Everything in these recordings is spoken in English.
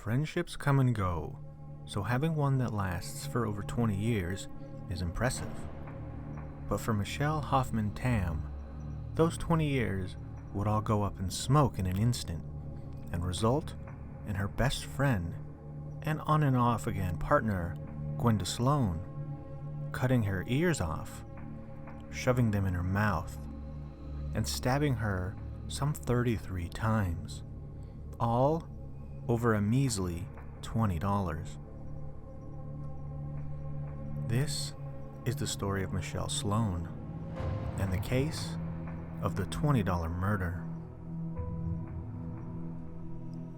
Friendships come and go, so having one that lasts for over 20 years is impressive. But for Michelle Hoffman-Tamm, those 20 years would all go up in smoke in an instant and result in her best friend and on and off again partner, Gwenda Sloane, cutting her ears off, shoving them in her mouth, and stabbing her some 33 times, all over a measly $20. This is the story of Michelle Sloane and the case of the $20 murder.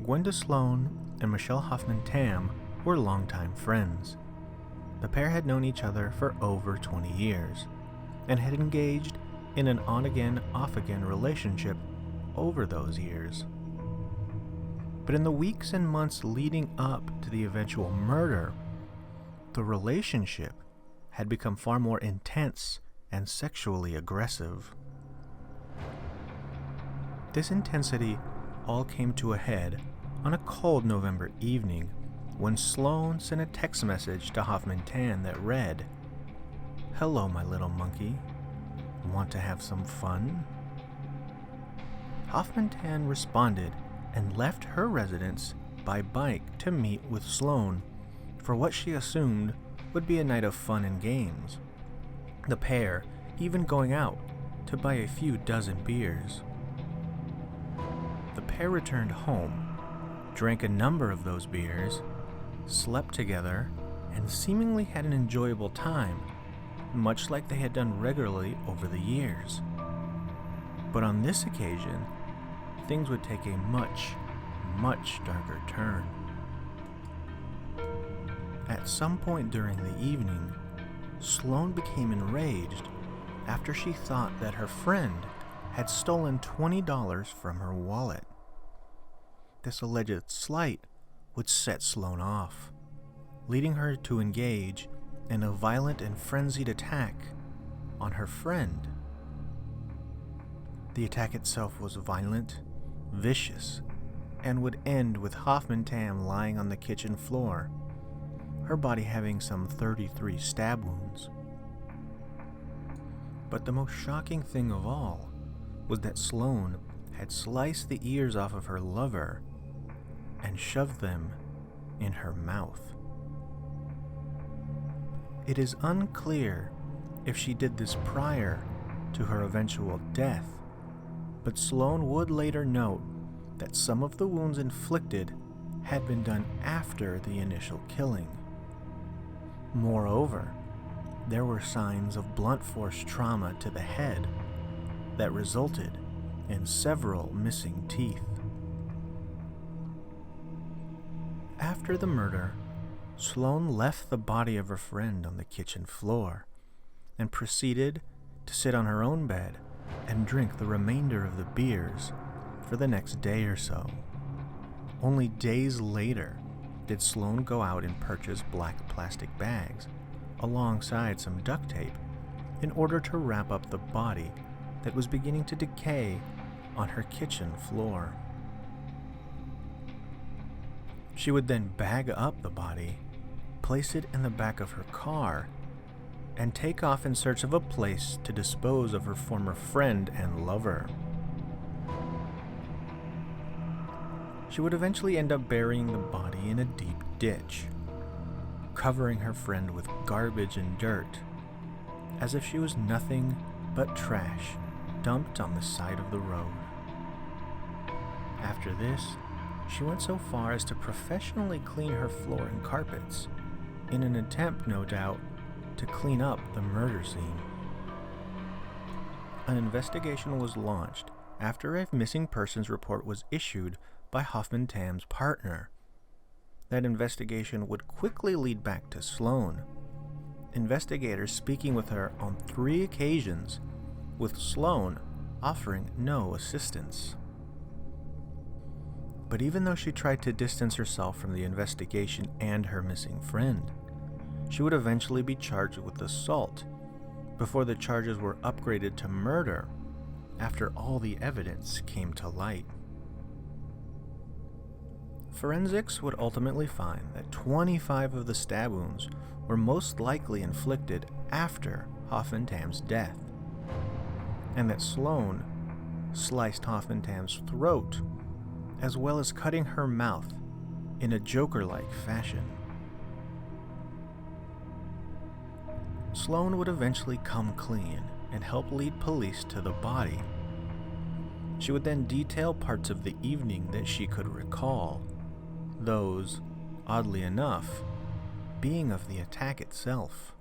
Gwenda Sloane and Michelle Hoffman-Tamm were longtime friends. The pair had known each other for over 20 years and had engaged in an on-again, off-again relationship over those years. But in the weeks and months leading up to the eventual murder, the relationship had become far more intense and sexually aggressive. This intensity all came to a head on a cold November evening when Sloane sent a text message to Hoffman-Tamm that read, "Hello, my little monkey. Want to have some fun?" Hoffman-Tamm responded and left her residence by bike to meet with Sloane for what she assumed would be a night of fun and games, the pair even going out to buy a few dozen beers. The pair returned home, drank a number of those beers, slept together, and seemingly had an enjoyable time, much like they had done regularly over the years. But on this occasion, things would take a much, much darker turn. At some point during the evening, Sloane became enraged after she thought that her friend had stolen $20 from her wallet. This alleged slight would set Sloane off, leading her to engage in a violent and frenzied attack on her friend. The attack itself was violent, vicious, and would end with Hoffman-Tamm lying on the kitchen floor, her body having some 33 stab wounds. But the most shocking thing of all was that Sloane had sliced the ears off of her lover and shoved them in her mouth. It is unclear if she did this prior to her eventual death, but Sloane would later note that some of the wounds inflicted had been done after the initial killing. Moreover, there were signs of blunt force trauma to the head that resulted in several missing teeth. After the murder, Sloane left the body of her friend on the kitchen floor and proceeded to sit on her own bed and drink the remainder of the beers for the next day or so. Only days later did Sloane go out and purchase black plastic bags alongside some duct tape in order to wrap up the body that was beginning to decay on her kitchen floor. She would then bag up the body, place it in the back of her car, and take off in search of a place to dispose of her former friend and lover. She would eventually end up burying the body in a deep ditch, covering her friend with garbage and dirt, as if she was nothing but trash dumped on the side of the road. After this, she went so far as to professionally clean her floor and carpets, in an attempt, no doubt, to clean up the murder scene. An investigation was launched after a missing persons report was issued by Hoffman-Tamm's partner. That investigation would quickly lead back to Sloane, investigators speaking with her on 3 occasions, with Sloane offering no assistance. But even though she tried to distance herself from the investigation and her missing friend, she would eventually be charged with assault before the charges were upgraded to murder after all the evidence came to light. Forensics would ultimately find that 25 of the stab wounds were most likely inflicted after Hoffman-Tamm's death, and that Sloane sliced Hoffman-Tamm's throat, as well as cutting her mouth in a Joker-like fashion. Sloane would eventually come clean and help lead police to the body. She would then detail parts of the evening that she could recall, those, oddly enough, being of the attack itself.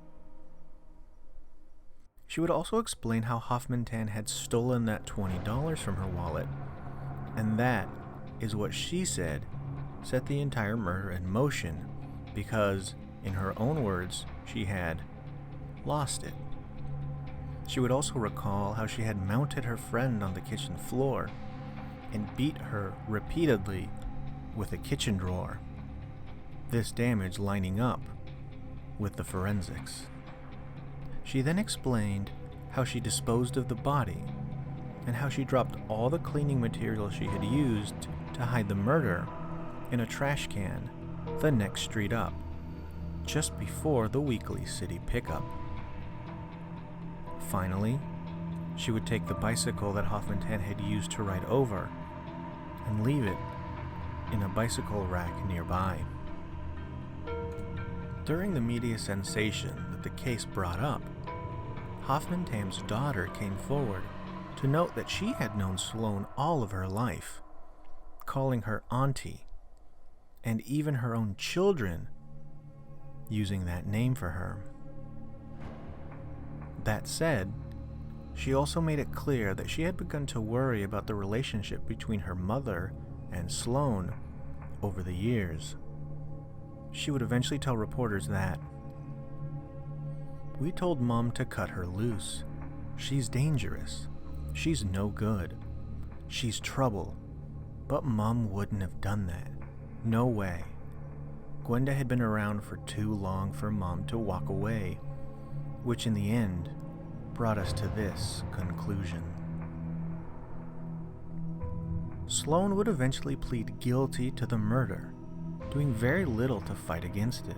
She would also explain how Hoffman-Tamm had stolen that $20 from her wallet, and that is what she said set the entire murder in motion because, in her own words, she had lost it. She would also recall how she had mounted her friend on the kitchen floor and beat her repeatedly with a kitchen drawer, this damage lining up with the forensics. She then explained how she disposed of the body and how she dropped all the cleaning material she had used to hide the murder in a trash can the next street up, just before the weekly city pickup. Finally, she would take the bicycle that Hoffman-Tamm had used to ride over and leave it in a bicycle rack nearby. During the media sensation that the case brought up, Hoffman-Tamm's daughter came forward to note that she had known Sloane all of her life, calling her auntie, and even her own children using that name for her. That said, she also made it clear that she had begun to worry about the relationship between her mother and Sloane over the years. She would eventually tell reporters that, "We told Mom to cut her loose. She's dangerous. She's no good. She's trouble. But Mom wouldn't have done that. No way. Gwenda had been around for too long for Mom to walk away, which in the end brought us to this conclusion." Sloane would eventually plead guilty to the murder, doing very little to fight against it.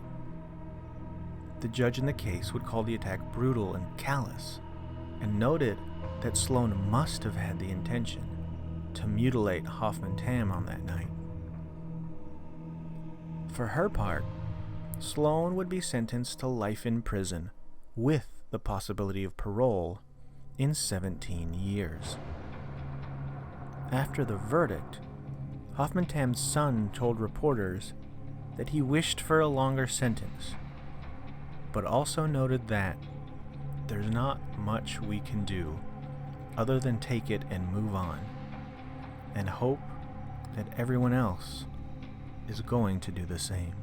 The judge in the case would call the attack brutal and callous, and noted that Sloane must have had the intention to mutilate Hoffman-Tamm on that night. For her part, Sloane would be sentenced to life in prison with the possibility of parole in 17 years. After the verdict, Hoffman-Tamm's son told reporters that he wished for a longer sentence, but also noted that there's not much we can do other than take it and move on, and hope that everyone else is going to do the same.